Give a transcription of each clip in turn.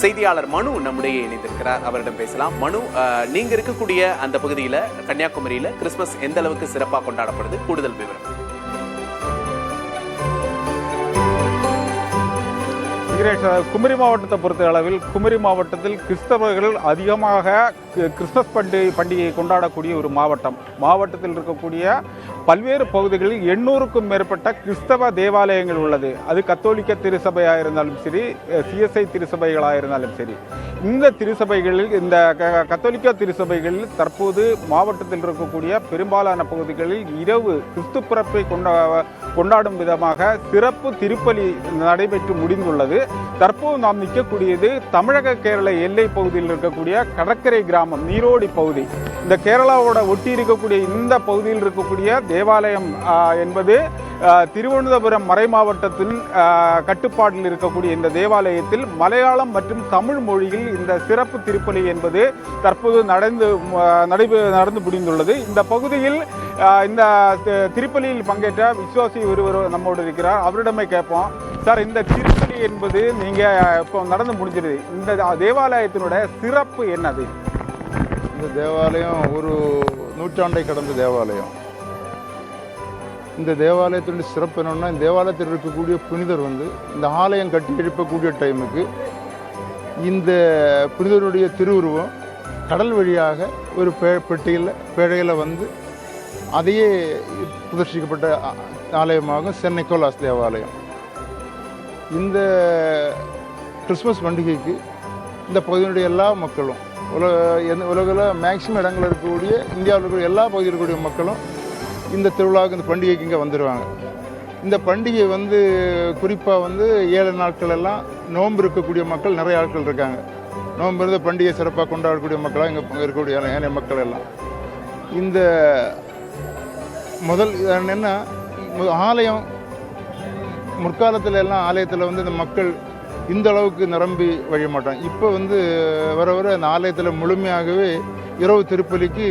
செய்தியாளர் மனு நம்முடைய இணைந்திருக்கிறார். அவரிடம் பேசலாம். மனு, நீங்க இருக்கக்கூடிய அந்த பகுதியில கன்னியாகுமரியில கிறிஸ்துமஸ் எந்த அளவுக்கு சிறப்பாக கொண்டாடப்படுது? கூடுதல் விவரம். குமரி மாவட்டத்தை பொறுத்த அளவில் குமரி மாவட்டத்தில் கிறிஸ்தவர்கள் அதிகமாக கிறிஸ்துமஸ் பண்டிகையை கொண்டாடக்கூடிய ஒரு மாவட்டத்தில் இருக்கக்கூடிய பல்வேறு பகுதிகளில் 800க்கும் மேற்பட்ட கிறிஸ்தவ தேவாலயங்கள் உள்ளது. அது கத்தோலிக்க திருசபையாக இருந்தாலும் சரி, சிஎஸ்ஐ திருசபைகளாக இருந்தாலும் சரி. இந்த திருசபைகளில், இந்த கத்தோலிக்க திருசபைகளில் தற்போது மாவட்டத்தில் இருக்கக்கூடிய பெரும்பாலான பகுதிகளில் இரவு கிறிஸ்து பிறப்பை கொண்டாடும் விதமாக சிறப்பு திருப்பலி நடைபெற்று முடிந்துள்ளது. தற்போது நாம் நிற்கக்கூடியது தமிழக கேரள எல்லை பகுதியில் இருக்கக்கூடிய கடற்கரை கிராமம், நீரோடி பகுதி. இந்த கேரளாவோட ஒட்டி இருக்கக்கூடிய இந்த பகுதியில் இருக்கக்கூடிய தேவாலயம் என்பது திருவனந்தபுரம் மறை மாவட்டத்தின் கட்டுப்பாட்டில் இருக்கக்கூடிய இந்த தேவாலயத்தில் மலையாளம் மற்றும் தமிழ் மொழியில் இந்த சிறப்பு திருப்பலி என்பது தற்போது நடந்து முடிந்துள்ளது. இந்த பகுதியில் இந்த திருப்பலியில் பங்கேற்ற விசுவாசி ஒருவர் நம்மோடு இருக்கிறார். அவரிடமே கேட்போம். சார், இந்த திருப்பலி என்பது நீங்க இப்போ நடந்து முடிஞ்சிருது, இந்த தேவாலயத்தினுடைய சிறப்பு என்னது? இந்த தேவாலயம் ஒரு நூற்றாண்டை கடந்த தேவாலயம். இந்த தேவாலயத்தினுடைய சிறப்பு என்னன்னா, இந்த தேவாலயத்தில் இருக்கக்கூடிய புனிதர் இந்த ஆலயம் கட்டி எழுப்பக்கூடிய டைமுக்கு இந்த புனிதருடைய திருவுருவம் கடல் வழியாக ஒரு பேழையில் அதையே பிரதர்ஷிக்கப்பட்ட ஆலயமாகும் சென்ட் நிக்கோலாஸ் தேவாலயம். இந்த கிறிஸ்மஸ் பண்டிகைக்கு இந்த பகுதியினுடைய எல்லா மக்களும், உலகில் மேக்சிமம் இடங்களில் இருக்கக்கூடிய, இந்தியாவில் இருக்கக்கூடிய எல்லா பகுதியில் இருக்கக்கூடிய மக்களும் இந்த திருவிழாவுக்கு, இந்த பண்டிகைக்கு இங்கே வந்துடுவாங்க. இந்த பண்டிகை குறிப்பாக 7 நாட்கள் எல்லாம் நோன்பு இருக்கக்கூடிய மக்கள் நிறைய ஆட்கள் இருக்காங்க. நோன்பு இருந்து பண்டிகை சிறப்பாக கொண்டாடக்கூடிய மக்களாக இங்கே இருக்கக்கூடிய ஏனைய மக்கள் எல்லாம். இந்த முதல் என்னென்னா, ஆலயம் முற்காலத்தில் எல்லாம் ஆலயத்தில் இந்த மக்கள் இந்த அளவுக்கு நிரம்பி வழிய மாட்டாங்க. இப்போ வர வர அந்த ஆலயத்தில் முழுமையாகவே இரவு திருப்பலிக்கு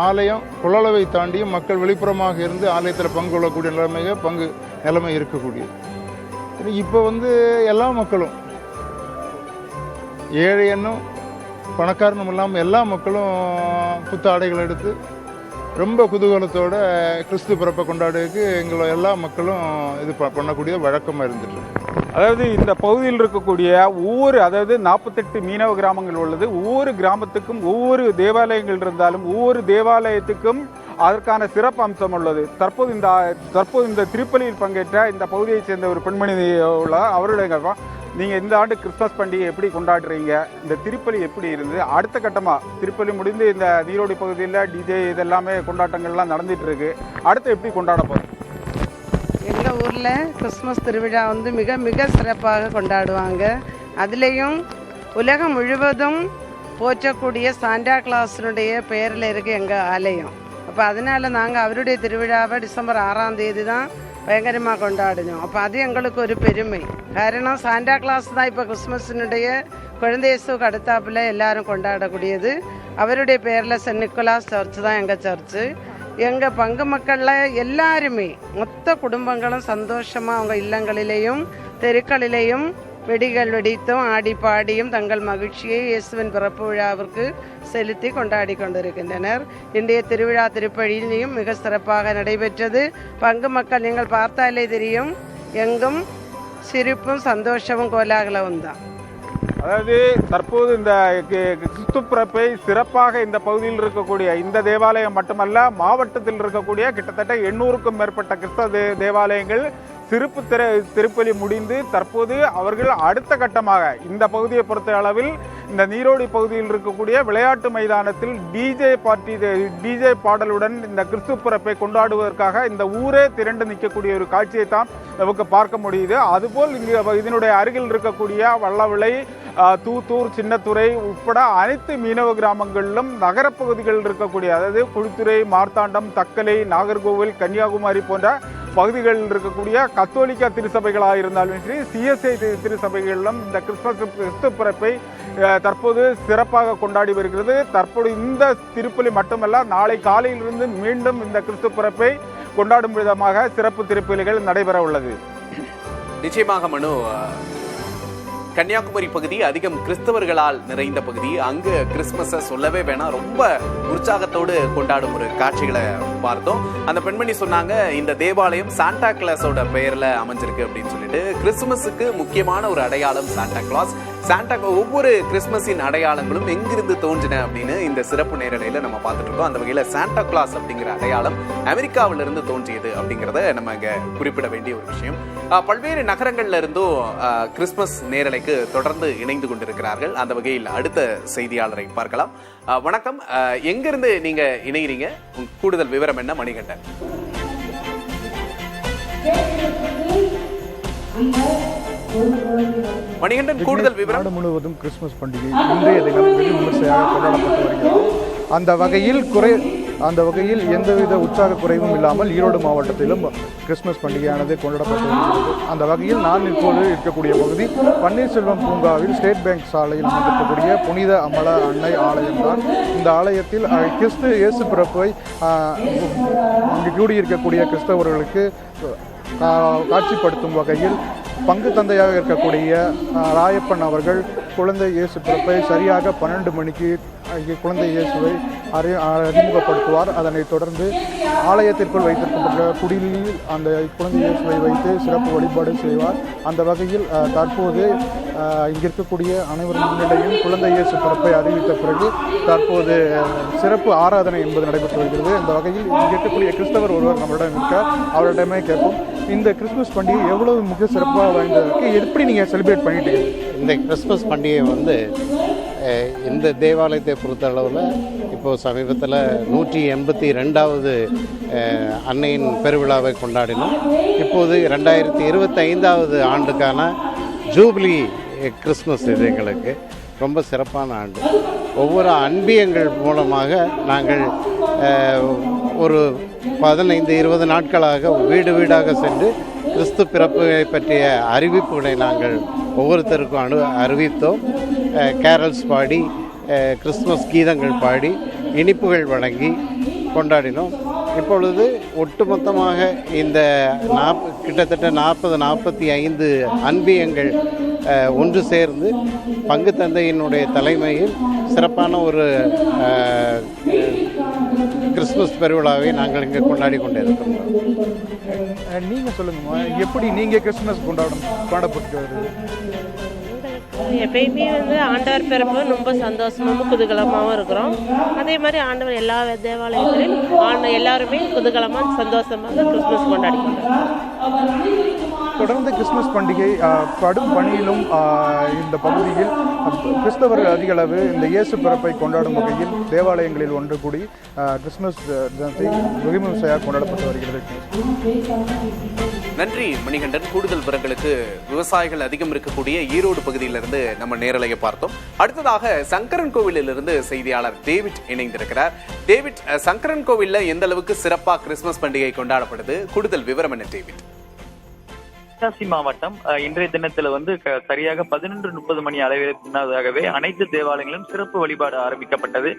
ஆலயம் கொள்ளளவை தாண்டியும் மக்கள் வெளிப்புறமாக இருந்து ஆலயத்தில் பங்கு கொள்ளக்கூடிய நிலைமை இருக்கக்கூடியது. இப்போ எல்லா மக்களும், ஏழை என்னும் பணக்காரனும் இல்லாமல் எல்லா மக்களும் புத்த ஆடைகள் எடுத்து ரொம்ப குதூகலத்தோட கிறிஸ்து பிறப்பை கொண்டாடுறதுக்கு எங்களோட எல்லா மக்களும் இது பண்ணக்கூடிய வழக்கமாக இருந்துட்டு. அதாவது இந்த பகுதியில் இருக்கக்கூடிய ஒவ்வொரு 48 மீனவ கிராமங்கள் உள்ளது. ஒவ்வொரு கிராமத்துக்கும் ஒவ்வொரு தேவாலயங்கள் இருந்தாலும் ஒவ்வொரு தேவாலயத்துக்கும் அதற்கான சிறப்பு அம்சம் உள்ளது. தற்போது இந்த திருப்பலியில் பங்கேற்ற இந்த பகுதியைச் சேர்ந்த ஒரு பெண்மணி உள்ள அவருடைய, நீங்கள் இந்த ஆண்டு கிறிஸ்துமஸ் பண்டிகை எப்படி கொண்டாடுறீங்க? இந்த திருப்பலி எப்படி இருந்தது? அடுத்த கட்டமாக திருப்பலி முடிந்து இந்த நீரோடி பகுதியில் டிஜே இதெல்லாமே கொண்டாட்டங்கள்லாம் நடந்துட்டு இருக்கு. அடுத்து எப்படி கொண்டாட போகிறோம்? எங்கள் ஊரில் கிறிஸ்துமஸ் திருவிழா மிக மிக சிறப்பாக கொண்டாடுவாங்க. அதுலேயும் உலகம் முழுவதும் போற்றக்கூடிய சாண்டா கிளாஸினுடைய பெயரில் இருக்குது எங்கள் ஆலயம். அப்போ அதனால் நாங்கள் அவருடைய திருவிழாவை டிசம்பர் 6ஆம் தேதி தான் பயங்கரமாக கொண்டாடினோம். அப்போ அது எங்களுக்கு ஒரு பெருமை. காரணம் சாண்டா கிளாஸ் தான் இப்போ கிறிஸ்மஸினுடைய குழந்தையேசுக்கு அடுத்தாப்பில் எல்லாரும் கொண்டாடக்கூடியது. அவருடைய பேரில் சென்ட் நிக்கோலாஸ் சர்ச்சு தான் எங்கள் சர்ச்சு. எங்கள் பங்கு மக்களில் எல்லாருமே, மொத்த குடும்பங்களும் சந்தோஷமாக அவங்க இல்லங்களிலேயும் தெருக்களிலேயும் வெடிகள் வெடித்தும் ஆடி பாடியும் தங்கள் மகிழ்ச்சியை இயேசுவின் பிறப்பு விழாவிற்கு செலுத்தி கொண்டாடி கொண்டிருக்கின்றனர். இன்றைய திருவிழா திருப்பலியும் மிக சிறப்பாக நடைபெற்றது. பங்கு மக்கள் நீங்கள் பார்த்தாலே தெரியும், எங்கும் சிரிப்பும் சந்தோஷமும் கோலாகலவும் தான். அதாவது தற்போது இந்த கிறிஸ்து பிறப்பை சிறப்பாக இந்த பகுதியில் இருக்கக்கூடிய இந்த தேவாலயம் மட்டுமல்ல, மாவட்டத்தில் இருக்கக்கூடிய கிட்டத்தட்ட 800க்கும் மேற்பட்ட கிறிஸ்தவ தேவாலயங்கள் சிறப்பு திருப்பலி முடிந்து தற்போது அவர்கள் அடுத்த கட்டமாக இந்த பகுதியை பொறுத்த அளவில் இந்த நீரோடி பகுதியில் இருக்கக்கூடிய விளையாட்டு மைதானத்தில் டிஜே பாடலுடன் இந்த கிறிஸ்து பிறப்பை கொண்டாடுவதற்காக இந்த ஊரே திரண்டு நிற்கக்கூடிய ஒரு காட்சியை தான் நமக்கு பார்க்க முடியுது. அதுபோல் இங்கு இதனுடைய அருகில் இருக்கக்கூடிய வல்லவிளை, தூத்தூர், சின்னத்துறை உட்பட அனைத்து மீனவ கிராமங்களிலும் நகரப்பகுதிகளில் இருக்கக்கூடிய, அதாவது குளித்துறை, மார்த்தாண்டம், தக்கலை, நாகர்கோவில், கன்னியாகுமரி போன்ற பகுதிகளில் இருக்கக்கூடிய கத்தோலிக்க திருச்சபைகளாக இருந்தாலும் சரி, சிஎஸ்ஐ திருச்சபைகளிலும் இந்த கிறிஸ்து பிறப்பை தற்போது சிறப்பாக கொண்டாடி வருகிறது. தற்போது இந்த திருப்பலி மட்டுமல்ல, நாளை காலையிலிருந்து மீண்டும் இந்த கிறிஸ்து பிறப்பை கொண்டாடும் விதமாக சிறப்பு திருப்பலிகள் நடைபெற உள்ளது. நிச்சயமாக மனு, கன்னியாகுமரி பகுதி அதிகம் கிறிஸ்தவர்களால் நிறைந்த பகுதி. அங்கு கிறிஸ்துமஸை சொல்லவே வேணாம், ரொம்ப உற்சாகத்தோடு கொண்டாடும் ஒரு காட்சிகளை பார்த்தோம். அந்த பெண்மணி சொன்னாங்க, இந்த தேவாலயம் சாண்டா கிளாஸோட பெயர்ல அமைஞ்சிருக்கு அப்படின்னு சொல்லிட்டு. கிறிஸ்துமஸுக்கு முக்கியமான ஒரு அடையாளம் சாண்டா கிளாஸ். ஒவ்வொரு கிறிஸ்துமஸின் அடையாளங்களும் எங்கிருந்து தோன்றின அப்படின்னு இந்த சிறப்பு நேரலையில நம்ம பார்த்துட்டு இருக்கோம். அந்த வகையில சாண்டா கிளாஸ் அப்படிங்கிற அடையாளம் அமெரிக்காவிலிருந்து தோன்றியது அப்படிங்கறத நம்ம இங்க குறிப்பிட வேண்டிய ஒரு விஷயம். பல்வேறு நகரங்கள்ல இருந்தும் கிறிஸ்துமஸ் நேரலைக்கு தொடர்ந்து இணைந்து கொண்டிருக்கிறார்கள். அந்த வகையில் அடுத்த செய்தியாளரை பார்க்கலாம். வணக்கம், எங்கிருந்து நீங்க இணைகிறீங்க? கூடுதல் விவரம் என்ன, மணிகண்டன்? மணிகண்டன், கூடுதல் விவரம். நாடு முழுவதும் கிறிஸ்துமஸ் பண்டிகை இன்றைய தினம் வெகு விமர்சையாக கொண்டாடப்பட்டு வருகிறது. அந்த வகையில் எந்தவித உற்சாக குறைவும் இல்லாமல் ஈரோடு மாவட்டத்திலும் கிறிஸ்துமஸ் பண்டிகையானது கொண்டாடப்பட்டு வருகிறது. அந்த வகையில் நான் இப்போது இருக்கக்கூடிய பகுதி பன்னீர்செல்வம் பூங்காவில் ஸ்டேட் பேங்க் சாலையில் அமைந்திருக்கக்கூடிய புனித அமல அன்னை ஆலயம்தான். இந்த ஆலயத்தில் கிறிஸ்து இயேசு பிறப்பை இங்கு கூடியிருக்கக்கூடிய கிறிஸ்தவர்களுக்கு காட்சிப்படுத்தும் வகையில் பங்கு தந்தையாக இருக்கக்கூடிய ராயப்பன் அவர்கள் குழந்தை இயேசு பிறப்பை சரியாக 12 மணிக்கு குழந்தை இயேசுவை அறிமுகப்படுத்துவார். அதனைத் தொடர்ந்து ஆலயத்திற்குள் வைத்திருக்கப்பட்ட குடிலில் அந்த குழந்தை இயேசுவை வைத்து சிறப்பு வழிபாடு செய்வார். அந்த வகையில் தற்போது இங்கே இருக்கக்கூடிய அனைவரும் முன்னிலையும் குழந்தை இயேசு பிறப்பை அறிவித்த பிறகு தற்போது சிறப்பு ஆராதனை என்பது நடைபெற்று வருகிறது. இந்த வகையில் இங்கே இருக்கக்கூடிய கிறிஸ்தவர் ஒருவர் நம்மளிடம் இருக்கார், அவரிடமே கேட்போம், இந்த கிறிஸ்துமஸ் பண்டிகை எவ்வளவு மிக சிறப்பாக வாய்ந்ததற்கு எப்படி நீங்கள் செலிப்ரேட் பண்ணிட்டீங்க? இந்த கிறிஸ்துமஸ் பண்டிகை இந்த தேவாலயத்தை பொறுத்தளவில் இப்போது சமீபத்தில் 182வது அன்னையின் பெருவிழாவை கொண்டாடினோம். இப்போது 2025வது ஆண்டுக்கான ஜூபிலி கிறிஸ்துமஸ் இது எங்களுக்கு ரொம்ப சிறப்பான ஆண்டு. ஒவ்வொரு அன்பியங்கள் மூலமாக நாங்கள் ஒரு 15-20 நாட்களாக வீடு வீடாக சென்று கிறிஸ்து பிறப்பை பற்றிய அறிவிப்புகளை நாங்கள் ஒவ்வொருத்தருக்கும் அறிவித்தோம். கேரல்ஸ் பாடி, கிறிஸ்துமஸ் கீதங்கள் பாடி, இனிப்புகள் வழங்கி கொண்டாடினோம். இப்பொழுது ஒட்டுமொத்தமாக இந்த கிட்டத்தட்ட 40-45 அன்பியங்கள் ஒன்று சேர்ந்து பங்கு தந்தையினுடைய தலைமையில் சிறப்பான ஒரு கிறிஸ்துமஸ் பெருவிழாவை நாங்கள் இங்கே கொண்டாடி கொண்டிருக்கிறோம். நீங்கள் சொல்லுங்கம்மா, எப்படி நீங்கள் கிறிஸ்துமஸ் கொண்டாடப்பட்டு வருது? எப்பயுமே ஆண்டவர் பிறப்பு ரொம்ப சந்தோஷமாகவும் குதூகலமாகவும் இருக்கிறோம். அதே மாதிரி ஆண்டவர் எல்லா தேவாலயத்திலும் எல்லாருமே குதூகலமாக சந்தோஷமாக கிறிஸ்துமஸ் கொண்டாடிக்கிறோம். தொடர்ந்து கிறிஸ்துமஸ் பண்டிகை கடும் பணியிலும் இந்த பகுதியில் கிறிஸ்தவர்கள் அதிக அளவு இந்த இயேசு பிறப்பை கொண்டாடும் வகையில் தேவாலயங்களில் ஒன்று கூடி கிறிஸ்துமஸ் தினத்தை வெகுவிமர்சையாக கொண்டாடப்பட்டு வருகிறது. நன்றி மணிகண்டன். கூடுதல் விவரங்களுக்கு விவசாயிகள் அதிகம் இருக்கக்கூடிய ஈரோடு பகுதியிலிருந்து நம்ம நேரலையை பார்த்தோம். அடுத்ததாக சங்கரன் கோவிலிருந்து செய்தியாளர் டேவிட் இணைந்திருக்கிறார். டேவிட், சங்கரன் கோவில்ல எந்த அளவுக்கு சிறப்பா கிறிஸ்துமஸ் பண்டிகை கொண்டாடப்படுது? கூடுதல் விவரம் என்ன டேவிட்? தென்காசி மாவட்டம் இன்றைய தினத்துல சரியாக 11:30 மணி அளவில் முன்னதாகவே அனைத்து தேவாலயங்களும் சிறப்பு வழிபாடு ஆரம்பிக்கப்பட்டது.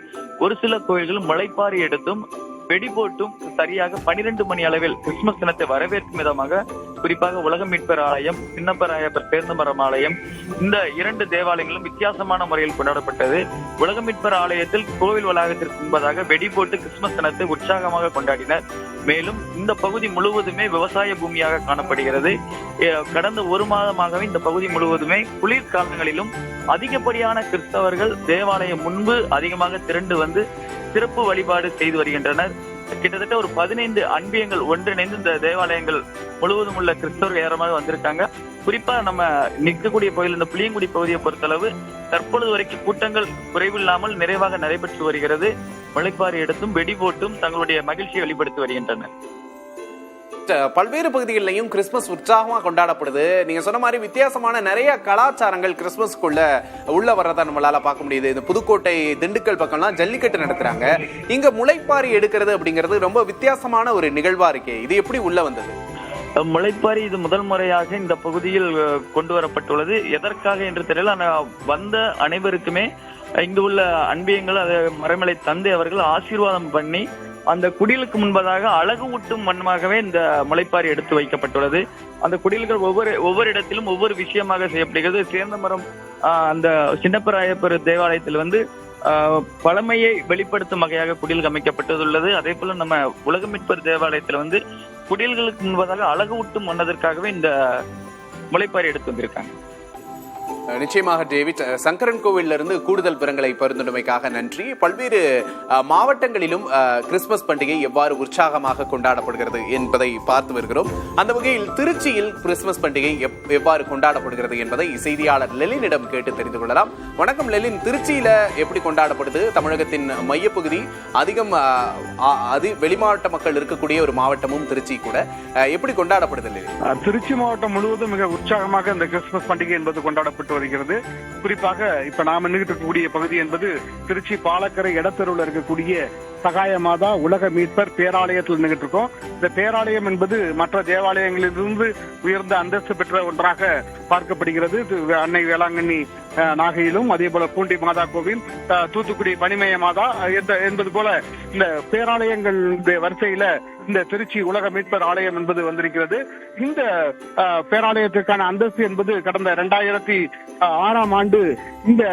ஒரு சில கோயில்களும் முளைப்பாரி எடுத்தும் வெடி போட்டும் சரியாக 12 மணி அளவில் கிறிஸ்துமஸ் தினத்தை வரவேற்கும் விதமாக, குறிப்பாக உலக மீட்பர் ஆலயம், சின்னப்பராயப்பர் சேர்ந்தமரம் ஆலயம், இந்த 2 தேவாலயங்களும் வித்தியாசமான முறையில் கொண்டாடப்பட்டது. உலக மீட்பர் ஆலயத்தில் கோவில் வளாகத்திற்கு முன்பதாக வெடி போட்டு கிறிஸ்துமஸ் தினத்தை உற்சாகமாக கொண்டாடினர். மேலும் இந்த பகுதி முழுவதுமே விவசாய பூமியாக காணப்படுகிறது. கடந்த ஒரு மாதமாகவே இந்த பகுதி முழுவதுமே குளிர்காலங்களிலும் அதிகப்படியான கிறிஸ்தவர்கள் தேவாலயம் முன்பு அதிகமாக திரண்டு சிறப்பு வழிபாடு செய்து வருகின்றனர். கிட்டத்தட்ட ஒரு 15 அன்பியங்கள் ஒன்றிணைந்து இந்த தேவாலயங்கள் முழுவதும் உள்ள கிறிஸ்தவர்கள் ஏறமாக வந்திருக்காங்க. குறிப்பா நம்ம நிற்கக்கூடிய பகுதியில் இந்த புளியங்குடி பகுதியை பொறுத்தளவு தற்பொழுது வரைக்கும் கூட்டங்கள் குறைவில்லாமல் நிறைவாக நடைபெற்று வருகிறது. முளைப்பாரி எடுத்தும் வெடி போட்டும் தங்களுடைய மகிழ்ச்சியை வெளிப்படுத்தி வருகின்றனர். பல்வேறு பகுதிகளிலையும் கிறிஸ்துமஸ் உற்சாகமா கொண்டாடப்படுது. நீங்க சொன்ன மாதிரி வித்தியாசமான நிறைய கலாச்சாரங்கள் கிறிஸ்துமஸ்க்குள்ள உள்ள வர்றதா நம்மளால பார்க்க முடியுது. இந்த புதுக்கோட்டை, திண்டுக்கல் பக்கம்லாம் ஜல்லிக்கட்டு நடத்துறாங்க. இங்க முளைப்பாரி எடுக்கிறது அப்படிங்கிறது ரொம்ப வித்தியாசமான ஒரு நிகழ்வா இருக்கே, இது எப்படி உள்ள வந்தது? முளைப்பாரி இது முதல் முறையாக இந்த பகுதியில் கொண்டு வரப்பட்டுள்ளது. எதற்காக என்று தெரியல. வந்த அனைவருக்குமே இங்கு உள்ள அன்பியங்கள் அது மறைமலை தந்தை அவர்கள் ஆசீர்வாதம் பண்ணி அந்த குடிலுக்கு முன்பதாக அழகு ஊட்டும் வண்ணமாகவே இந்த முளைப்பாரி எடுத்து வைக்கப்பட்டுள்ளது. அந்த குடில்கள் ஒவ்வொரு இடத்திலும் ஒவ்வொரு விஷயமாக செய்யப்படுகிறது. சேர்ந்தமரம் அந்த சின்னப்பராயப்பர் தேவாலயத்தில் வந்து பழமையை வெளிப்படுத்தும் வகையாக குடில் அமைக்கப்பட்டுள்ளது. அதே போல நம்ம உலக மீட்பர் தேவாலயத்தில் வந்து குடில்களுக்கு முன்பதாக அழகு ஊட்டும் வண்ணதற்காகவே இந்த முளைப்பாரி எடுத்து வந்திருக்காங்க. நிச்சயமாக டேவிட், சங்கரன் கோவிலில் இருந்து கூடுதல் விவரங்களை பகிர்ந்துள்ளமைக்காக நன்றி. பல்வேறு மாவட்டங்களிலும் கிறிஸ்துமஸ் பண்டிகை எவ்வாறு உற்சாகமாக கொண்டாடப்படுகிறது என்பதை பார்த்து வருகிறோம். அந்த வகையில் திருச்சியில் கிறிஸ்துமஸ் பண்டிகை எவ்வாறு கொண்டாடப்படுகிறது என்பதை செய்தியாளர் லெலினிடம் கேட்டு தெரிந்து கொள்ளலாம். வணக்கம் லெலின், திருச்சியில எப்படி கொண்டாடப்படுது? தமிழகத்தின் மையப்பகுதி அதிகம் வெளிமாவட்ட மக்கள் இருக்கக்கூடிய ஒரு மாவட்டமும் திருச்சி கூட, எப்படி கொண்டாடப்படுது லெலின்? திருச்சி மாவட்டம் முழுவதும் மிக உற்சாகமாக இந்த கிறிஸ்துமஸ் பண்டிகை என்பது கொண்டாடப்பட்டு வருகிறது. குறிப்பாக இப்ப நாம நின்றுட்டு இருக்கக்கூடிய பகுதி என்பது திருச்சி பாலக்கரை இடத்தெருவில் இருக்கக்கூடிய சகாய மாதா உலக மீட்பர் பேராலயத்தில் நின்றுட்டு இருக்கோம். இந்த பேராலயம் என்பது மற்ற தேவாலயங்களிலிருந்து உயர்ந்த அந்தஸ்து பெற்ற ஒன்றாக பார்க்கப்படுகிறது. அன்னை வேளாங்கண்ணி நாகையிலும், அதே போல பூண்டி மாதா கோவில், தூத்துக்குடி பனிமய மாதா என்பது போல இந்த பேராலயங்கள் வரிசையில இந்த திருச்சி உலக மீட்பர் ஆலயம் என்பது வந்திருக்கிறது. இந்த பேராலயத்திற்கான அந்தஸ்து என்பது கடந்த 2006ஆம் ஆண்டு இந்த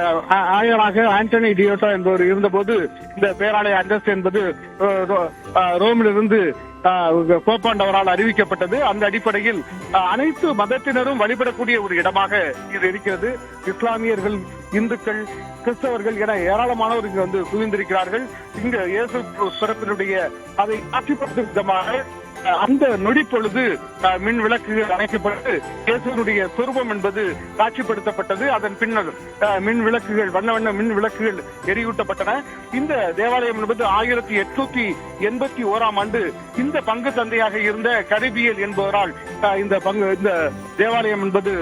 ஆயராக ஆண்டனி டியோட்டா என்பவர் இருந்தபோது இந்த பேராலய அந்தஸ்து என்பது ரோமிலிருந்து போப்பாண்டவரால் அறிவிக்கப்பட்டது. அந்த அடிப்படையில் அனைத்து மதத்தினரும் வழிபடக்கூடிய ஒரு இடமாக இது இருக்கிறது. இஸ்லாமியர்கள், இந்துக்கள், கிறிஸ்தவர்கள் என ஏராளமானவர் இங்கு வந்து குவிந்திருக்கிறார்கள். இங்கு இயேசு பிறப்பினுடைய அதை காட்சிப்படுத்தும் விதமாக அந்த நொடி பொழுது மின் விளக்குகள் அணைக்கப்பட்டு இயேசுனுடைய சொரூபம் என்பது காட்சிப்படுத்தப்பட்டது. அதன் பின்னர் மின் விளக்குகள், வண்ண வண்ண மின் விளக்குகள் எரியூட்டப்பட்டன. இந்த தேவாலயம் என்பது 1881ஆம் ஆண்டு இந்த பங்கு தந்தையாக இருந்த கரிபியல் என்பவரால் இந்த தேவாலயம் என்பது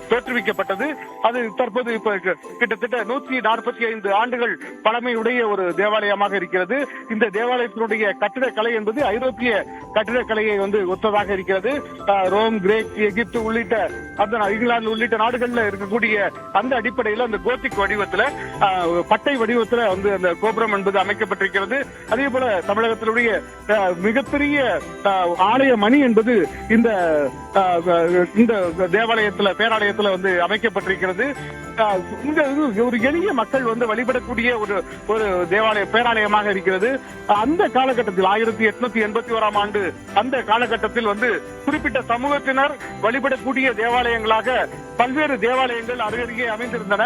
தோற்றுவிக்கப்பட்டது. அது தற்போது இப்ப கிட்டத்தட்ட 145 ஆண்டுகள் பழமையுடைய ஒரு தேவாலயமாக இருக்கிறது. இந்த தேவாலயத்தினுடைய கட்டிடக்கலை என்பது ஐரோப்பிய கட்டிடக்கலையை வந்து ஒத்ததாக இருக்கிறது. ரோம், கிரேக், எகிப்து உள்ளிட்ட இங்கிலாந்து உள்ளிட்ட நாடுகள்ல இருக்கக்கூடிய அந்த அடிப்படையில் அந்த கோத்திக் வடிவத்துல பட்டை வடிவத்துல வந்து அந்த கோபுரம் என்பது அமைக்கப்பட்டிருக்கிறது. அதே போல தமிழகத்தினுடைய மிகப்பெரிய ஆலய மணி என்பது இந்த தேவாலயத்துல பேராலயத்துல வந்து அமைக்கப்பட்டிருக்கிறது. ஒரு எளிய மக்கள் வந்து வழிபடக்கூடிய ஒரு தேவாலய பேராலயமாக இருக்கிறது. அந்த காலகட்டத்தில் 1881ஆம் ஆண்டு அந்த காலகட்டத்தில் வந்து குறிப்பிட்ட சமூகத்தினர் வழிபடக்கூடிய தேவாலயங்களாக பல்வேறு தேவாலயங்கள் அருகருகே அமைந்திருந்தன.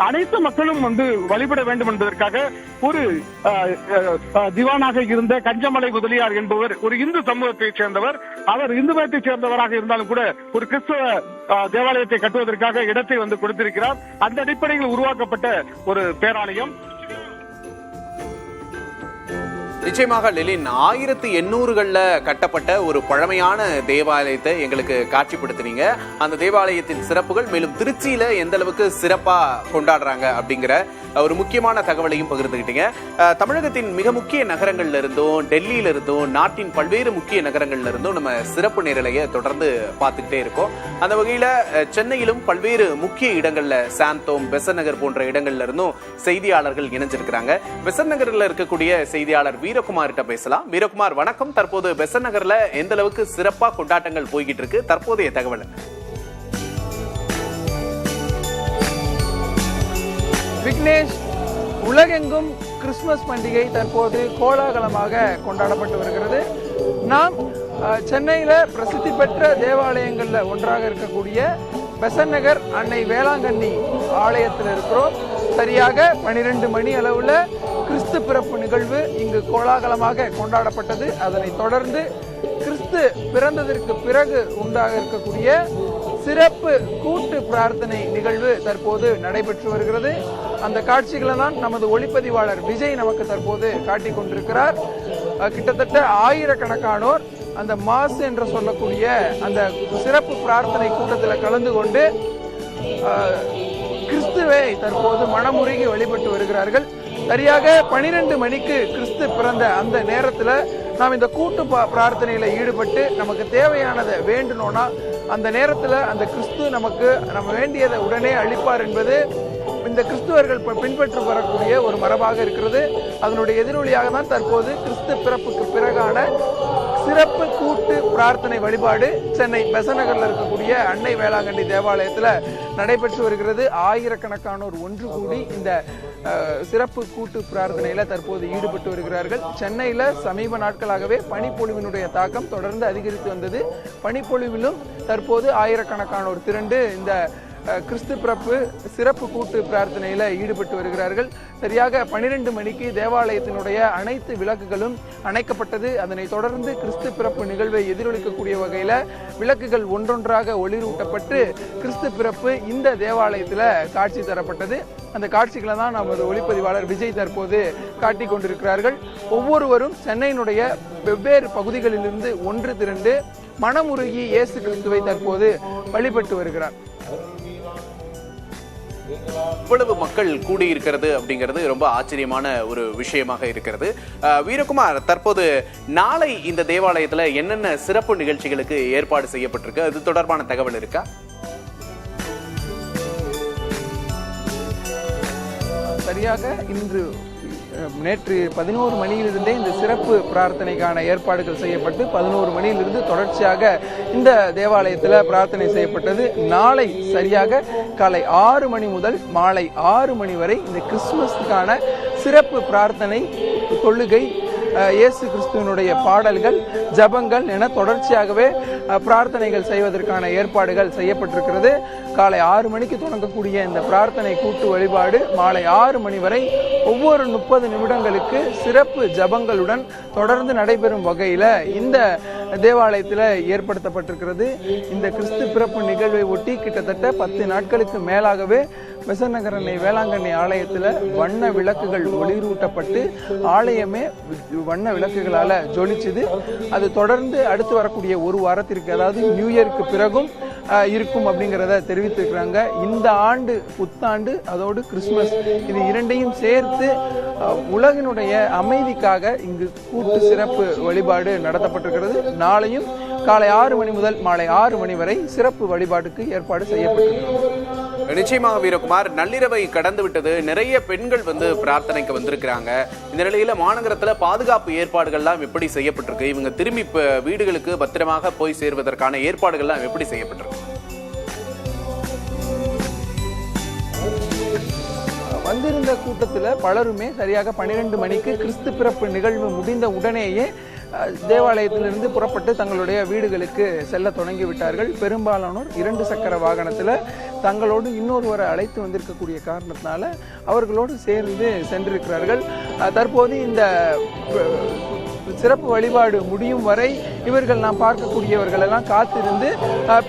அனைத்து மக்களும் வந்து வழிபட வேண்டும் என்பதற்காக ஒரு திவானாக இருந்த கஞ்சமலை முதலியார் என்பவர் ஒரு இந்து சமூகத்தை சேர்ந்தவர். அவர் இந்து மதத்தை சேர்ந்தவராக இருந்தாலும் கூட ஒரு கிறிஸ்தவ தேவாலயத்தை கட்டுவதற்காக இடத்தை வந்து கொடுத்திருக்கிறார். அந்த அடிப்படையில் உருவாக்கப்பட்ட ஒரு பேராலயம். நிச்சயமாக லெலின், 1800களில் கட்டப்பட்ட ஒரு பழமையான தேவாலயத்தை எங்களுக்கு காட்சிப்படுத்தினீங்க. அந்த தேவாலயத்தின் சிறப்புகள், மேலும் திருச்சியில எந்த அளவுக்கு சிறப்பா கொண்டாடுறாங்க அப்படிங்கிற ஒரு முக்கியமான தகவலையும் பகிர்ந்துக்கிட்டீங்க. தமிழகத்தின் மிக முக்கிய நகரங்கள்ல இருந்தும், டெல்லியில இருந்தும், நாட்டின் பல்வேறு முக்கிய நகரங்கள்ல இருந்தும் நம்ம சிறப்பு நேரலையை தொடர்ந்து பார்த்துக்கிட்டே இருக்கோம். அந்த வகையில சென்னையிலும் பல்வேறு முக்கிய இடங்கள்ல, சாந்தோம், பெசன்ட் நகர் போன்ற இடங்கள்ல இருந்தும் செய்தியாளர்கள் இணைஞ்சிருக்கிறாங்க. பெசன்ட் நகர்ல இருக்கக்கூடிய செய்தியாளர் வீரகுமார்கிட்ட பேசலாம். வீரகுமார், வணக்கம். தற்போது பெசன்ட் நகர்ல எந்த அளவுக்கு சிறப்பா கொண்டாட்டங்கள் போய்கிட்டு இருக்கு, தற்போதைய தகவல்? விக்னேஷ், உலகெங்கும் கிறிஸ்துமஸ் பண்டிகை தற்போது கோலாகலமாக கொண்டாடப்பட்டு வருகிறது. நாம் சென்னையில் பிரசித்தி பெற்ற தேவாலயங்களில் ஒன்றாக இருக்கக்கூடிய பெசன்ட் நகர் அன்னை வேளாங்கண்ணி ஆலயத்தில் இருக்கிறோம். சரியாக 12 மணி அளவில் கிறிஸ்து பிறப்பு நிகழ்வு இங்கு கோலாகலமாக கொண்டாடப்பட்டது. அதனைத் தொடர்ந்து கிறிஸ்து பிறந்ததற்கு பிறகு உண்டாக இருக்கக்கூடிய சிறப்பு கூட்டு பிரார்த்தனை நிகழ்வு தற்போது நடைபெற்று வருகிறது. அந்த காட்சிகளை தான் நமது ஒளிப்பதிவாளர் விஜய் நமக்கு தற்போது காட்டிக் கொண்டிருக்கிறார். கிட்டத்தட்ட ஆயிரக்கணக்கானோர் அந்த மாஸ் என்று சொல்லக்கூடிய அந்த சிறப்பு பிரார்த்தனை கூட்டத்தில் கலந்து கொண்டு கிறிஸ்துவை தற்போது மனமுருகி வழிபட்டு வருகிறார்கள். சரியாக 12 மணிக்கு கிறிஸ்து பிறந்த அந்த நேரத்தில் நாம் இந்த கூட்டு பிரார்த்தனையில் ஈடுபட்டு நமக்கு தேவையானதை வேண்டணும்னா அந்த நேரத்தில் அந்த கிறிஸ்து நம்ம வேண்டியதை உடனே அளிப்பார் என்பது இந்த கிறிஸ்துவர்கள் பின்பற்றி வரக்கூடிய ஒரு மரபாக இருக்கிறது. அதனுடைய எதிரொலியாக தான் தற்போது கிறிஸ்து பிறப்புக்கு பிறகான சிறப்பு கூட்டு பிரார்த்தனை வழிபாடு சென்னை பெசநகரில் இருக்கக்கூடிய அன்னை வேளாங்கண்ணி தேவாலயத்தில் நடைபெற்று வருகிறது. ஆயிரக்கணக்கானோர் ஒன்று கூடி இந்த சிறப்பு கூட்டு பிரார்த்தனையில் தற்போது ஈடுபட்டு வருகிறார்கள். சென்னையில் சமீப நாட்களாகவே பனிப்பொழிவினுடைய தாக்கம் தொடர்ந்து அதிகரித்து வந்தது. பனிப்பொழிவிலும் தற்போது ஆயிரக்கணக்கானோர் திரண்டு இந்த கிறிஸ்து பிறப்பு சிறப்பு கூட்டு பிரார்த்தனையில் ஈடுபட்டு வருகிறார்கள். சரியாக 12 மணிக்கு தேவாலயத்தினுடைய அனைத்து விளக்குகளும் அணைக்கப்பட்டது. அதனைத் தொடர்ந்து கிறிஸ்து பிறப்பு நிகழ்வை எதிரொலிக்கக்கூடிய வகையில் விளக்குகள் ஒன்றொன்றாக ஒளிரூட்டப்பட்டு கிறிஸ்து பிறப்பு இந்த தேவாலயத்தில் காட்சி தரப்பட்டது. அந்த காட்சிகளை தான் நமது ஒளிப்பதிவாளர் விஜய் தற்போது காட்டிக் கொண்டிருக்கிறார்கள். ஒவ்வொருவரும் சென்னையினுடைய வெவ்வேறு பகுதிகளிலிருந்து ஒன்று திரண்டு மனமுருகி இயேசு கிறிஸ்துவை தற்போது வழிபட்டு வருகிறார். இவ்வளவு மக்கள் கூடியிருக்கிறது அப்படிங்கிறது ரொம்ப ஆச்சரியமான ஒரு விஷயமாக இருக்கிறது. வீரகுமார், தற்போது நாளை இந்த தேவாலயத்தில் என்னென்ன சிறப்பு நிகழ்ச்சிகளுக்கு ஏற்பாடு செய்யப்பட்டிருக்கு, அது தொடர்பான தகவல் இருக்கா? சரியாக நேற்று 11 மணியிலிருந்தே இந்த சிறப்பு பிரார்த்தனைக்கான ஏற்பாடுகள் செய்யப்பட்டு 11 மணியிலிருந்து தொடர்ச்சியாக இந்த தேவாலயத்தில் பிரார்த்தனை செய்யப்பட்டது. நாளை சரியாக காலை 6 மணி முதல் மாலை 6 மணி வரை இந்த கிறிஸ்துமஸுக்கான சிறப்பு பிரார்த்தனை, தொழுகை, இயேசு கிறிஸ்துவனுடைய பாடல்கள், ஜபங்கள் என தொடர்ச்சியாகவே பிரார்த்தனைகள் செய்வதற்கான ஏற்பாடுகள் செய்யப்பட்டிருக்கிறது. காலை 6 மணிக்கு தொடங்கக்கூடிய இந்த பிரார்த்தனை கூட்டு வழிபாடு மாலை 6 மணி வரை ஒவ்வொரு 30 நிமிடங்களுக்கு சிறப்பு ஜபங்களுடன் தொடர்ந்து நடைபெறும் வகையில் இந்த தேவாலயத்தில் ஏற்படுத்தப்பட்டிருக்கிறது. இந்த கிறிஸ்து பிறப்பு நிகழ்வை ஒட்டி கிட்டத்தட்ட 10 நாட்களுக்கு மேலாகவே பெசநகர் அன்னை வேளாங்கண்ணி ஆலயத்தில் வண்ண விளக்குகள் ஒளிரூட்டப்பட்டு ஆலயமே வண்ண விளக்குகளால் ஜொலிச்சுது. அது தொடர்ந்து அடுத்து வரக்கூடிய ஒரு வாரத்திற்கு, அதாவது நியூ இயருக்கு பிறகும் இருக்கும் அப்படிங்கிறத தெரிவித்திருக்கிறாங்க. இந்த ஆண்டு புத்தாண்டு அதோடு கிறிஸ்துமஸ் இது இரண்டையும் சேர்த்து உலகினுடைய அமைதிக்காக இங்கு கூட்டு சிறப்பு வழிபாடு நடத்தப்பட்டிருக்கிறது. நாளையும் காலை 6 மணி முதல் மாலை 6 மணி வரை சிறப்பு வழிபாட்டுக்கு ஏற்பாடு செய்யப்பட்டிருக்கிறது. நிச்சயமாக வீரகுமார், நள்ளிரவை கடந்து விட்டது. நிறைய பெண்கள் பிரார்த்தனைக்கு வந்திருக்கிறாங்க. இந்த நிலையில மாநகரத்துல பாதுகாப்பு ஏற்பாடுகள்லாம் எப்படி செய்யப்பட்டிருக்கு? இவங்க திரும்பி வீடுகளுக்கு பத்திரமாக போய் சேர்வதற்கான ஏற்பாடுகள்லாம் எப்படி செய்யப்பட்டிருக்கு? வந்திருந்த கூட்டத்தில் பலருமே சரியாக 12 மணிக்கு கிறிஸ்து பிறப்பு நிகழ்வு முடிந்த உடனேயே தேவாலயத்திலிருந்து புறப்பட்டு தங்களுடைய வீடுகளுக்கு செல்ல தொடங்கி விட்டார்கள். பெரும்பாலானோர் 2 சக்கர வாகனத்தில் தங்களோடு இன்னொருவரை அழைத்து வந்திருக்கக்கூடிய காரணத்தினால அவர்களோடு சேர்ந்து சென்றிருக்கிறார்கள். தற்போது இந்த சிறப்பு வழிபாடு முடியும் வரை இவர்கள் நாம் பார்க்கக்கூடியவர்கள் எல்லாம் காத்திருந்து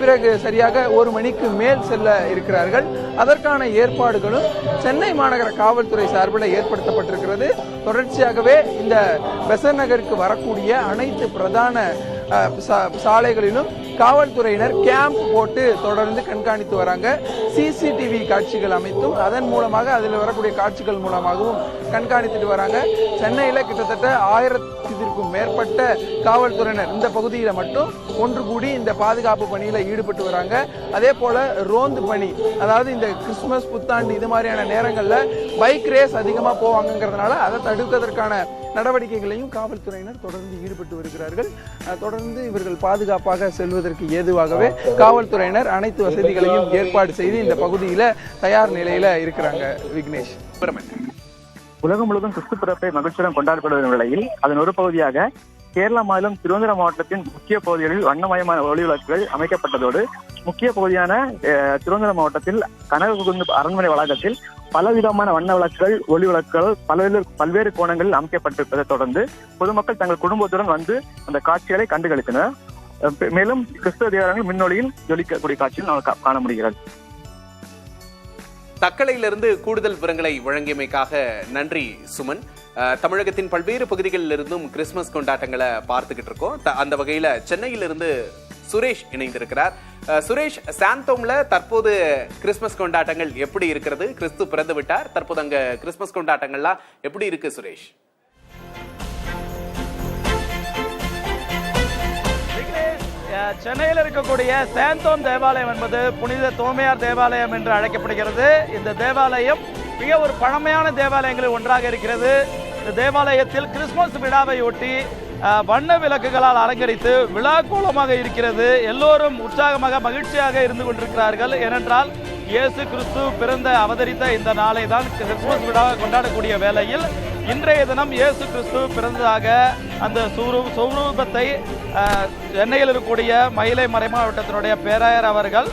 பிறகு சரியாக 1 மணிக்கு மேல் செல்ல இருக்கிறார்கள். அதற்கான ஏற்பாடுகளும் சென்னை மாநகர காவல்துறை சார்பில் ஏற்படுத்தப்பட்டிருக்கிறது. தொடர்ச்சியாகவே இந்த பெசன்ட் நகருக்கு வரக்கூடிய அனைத்து பிரதான சாலைகளிலும் காவல்துறையினர் கேம்ப் போட்டு தொடர்ந்து கண்காணித்து வராங்க. சிசிடிவி காட்சிகள் அமைத்தும் அதன் மூலமாக அதில் வரக்கூடிய காட்சிகள் மூலமாகவும் கண்காணித்துட்டு வராங்க. சென்னையில் கிட்டத்தட்ட 1000க்கும் மேற்பட்ட காவல்துறையினர் இந்த பகுதியில் மட்டும் ஒன்று கூடி இந்த பாதுகாப்பு பணியில் ஈடுபட்டு வராங்க. அதே போல ரோந்து பணி, அதாவது இந்த கிறிஸ்துமஸ் புத்தாண்டு இது மாதிரியான நேரங்களில் பைக் ரேஸ் அதிகமாக போவாங்கிறதுனால அதை தடுப்பதற்கான நடவடிக்கைகளையும் காவல்துறையினர் தொடர்ந்து ஈடுபட்டு வருகிறார்கள். தொடர்ந்து இவர்கள் பாதுகாப்பாக செல்வதற்கு ஏதுவாகவே காவல்துறையினர் அனைத்து வசதிகளையும் ஏற்பாடு செய்து இந்த பகுதியில தயார் நிலையில இருக்கிறாங்க. விக்னேஷ், உலகம் முழுவதும் கிறிஸ்து பிறப்பை மகிழ்ச்சியுடன் கொண்டாடப்படும் நிலையில் அதன் ஒரு பகுதியாக கேரள மாநிலம் திருவனந்தபுரம் மாவட்டத்தின் முக்கிய பகுதிகளில் வண்ணமயமான ஒளி விளக்குகள் அமைக்கப்பட்டதோடு முக்கிய பகுதியான திருவனந்தபுரம் மாவட்டத்தில் கனககுந்து அரண்மனை வளாகத்தில் பலவிதமான வண்ண விளக்குகள், ஒளி விளக்குகள் பல்வேறு கோணங்களில் அமைக்கப்பட்டிருப்பதை தொடர்ந்து பொதுமக்கள் தங்கள் குடும்பத்துடன் வந்து அந்த காட்சிகளை கண்டுகளித்தனர். மேலும் கிறிஸ்தவ தேவாலயங்கள் மின்னொளியில் ஜொலிக்கக்கூடிய காட்சியில் நாம் காண முடிகிறது. தக்கலையிலிருந்து கூடுதல் விவரங்களை வழங்கியமைக்காக நன்றி சுமன். தமிழகத்தின் பல்வேறு பகுதிகளில் இருந்தும் கிறிஸ்துமஸ் கொண்டாட்டங்களை பார்த்துக்கிட்டு இருக்கோம். அந்த வகையில சென்னையிலிருந்து சுரேஷ் இணைந்திருக்கிறார். சுரேஷ், சாந்தோம்ல தற்போது கிறிஸ்துமஸ் கொண்டாட்டங்கள் எப்படி இருக்கிறது? கிறிஸ்து பிறந்து விட்டார், தற்போது அங்க கிறிஸ்துமஸ் கொண்டாட்டங்கள்லாம் எப்படி இருக்கு சுரேஷ்? சென்னையில் இருக்கக்கூடிய சாந்தோம் தேவாலயம் என்பது புனித தோமையார் தேவாலயம் என்று அழைக்கப்படுகிறது. இந்த தேவாலயம் மிக ஒரு பழமையான தேவாலயங்களில் ஒன்றாக இருக்கிறது. இந்த தேவாலயத்தில் கிறிஸ்துமஸ் விழாவையொட்டி வண்ண விளக்குகளால் அலங்கரித்து விழா கோலமாக இருக்கிறது. எல்லோரும் உற்சாகமாக மகிழ்ச்சியாக இருந்து கொண்டிருக்கிறார்கள். ஏனென்றால் இயேசு கிறிஸ்து பிறந்த அவதரித்த இந்த நாளை தான் கிறிஸ்துமஸ் விழா கொண்டாடக்கூடிய வேளையில் இன்றைய தினம் இயேசு கிறிஸ்து பிறந்ததாக அந்த சொரூபத்தை சென்னையில் இருக்கக்கூடிய மயிலை மறைமாவட்டத்தினுடைய பேராயர் அவர்கள்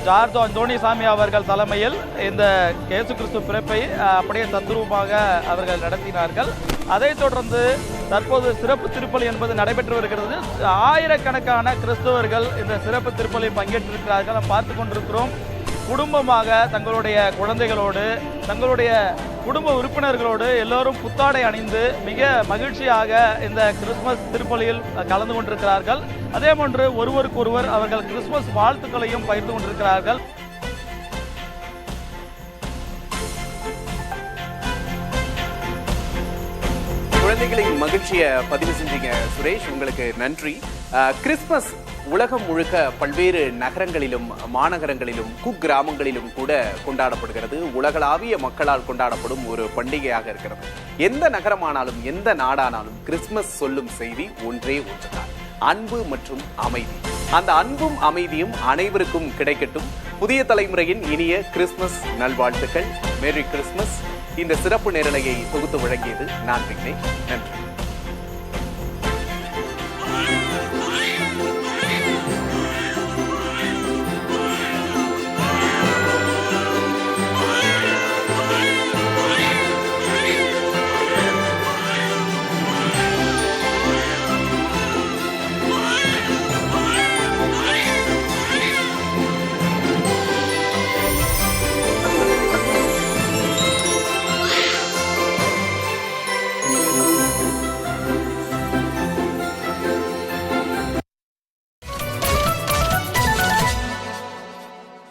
ஜார்ஜ் அந்தோணிசாமி அவர்கள் தலைமையில் இந்த இயேசு கிறிஸ்து பிறப்பை அப்படியே தத்ரூபமாக அவர்கள் நடத்தினார்கள். அதைத் தொடர்ந்து தற்போது சிறப்பு திருப்பலி என்பது நடைபெற்று வருகிறது. ஆயிரக்கணக்கான கிறிஸ்தவர்கள் இந்த சிறப்பு திருப்பலியில் பங்கேற்றிருக்கிறார்கள். பார்த்து கொண்டிருக்கிறோம். குடும்பமாக தங்களுடைய குழந்தைகளோடு தங்களுடைய குடும்ப உறுப்பினர்களோடு எல்லோரும் புத்தாடை அணிந்து மிக மகிழ்ச்சியாக இந்த கிறிஸ்துமஸ் திருப்பலியில் கலந்து கொண்டிருக்கிறார்கள். அதே போன்று ஒருவருக்கொருவர் அவர்கள் கிறிஸ்துமஸ் வாழ்த்துக்களையும் பகிர்ந்து கொண்டிருக்கிறார்கள். குழந்தைகளின் மகிழ்ச்சியை பதிவு செஞ்சீங்க சுரேஷ், உங்களுக்கு நன்றி. கிறிஸ்துமஸ் உலகம் முழுக்க பல்வேறு நகரங்களிலும் மாநகரங்களிலும் குக்கிராமங்களிலும் கூட கொண்டாடப்படுகிறது. உலகளாவிய மக்களால் கொண்டாடப்படும் ஒரு பண்டிகையாக இருக்கிறது. எந்த நகரமானாலும் எந்த நாடானாலும் கிறிஸ்துமஸ் சொல்லும் செய்தி ஒன்றே ஒன்றுதான், அன்பு மற்றும் அமைதி. அந்த அன்பும் அமைதியும் அனைவருக்கும் கிடைக்கட்டும். புதிய தலைமுறையின் இனிய கிறிஸ்துமஸ் நல்வாழ்த்துக்கள். மேரி கிறிஸ்துமஸ். இந்த சிறப்பு நேரலையை தொகுத்து வழங்கியது நான் விக்னேஷ். நன்றி.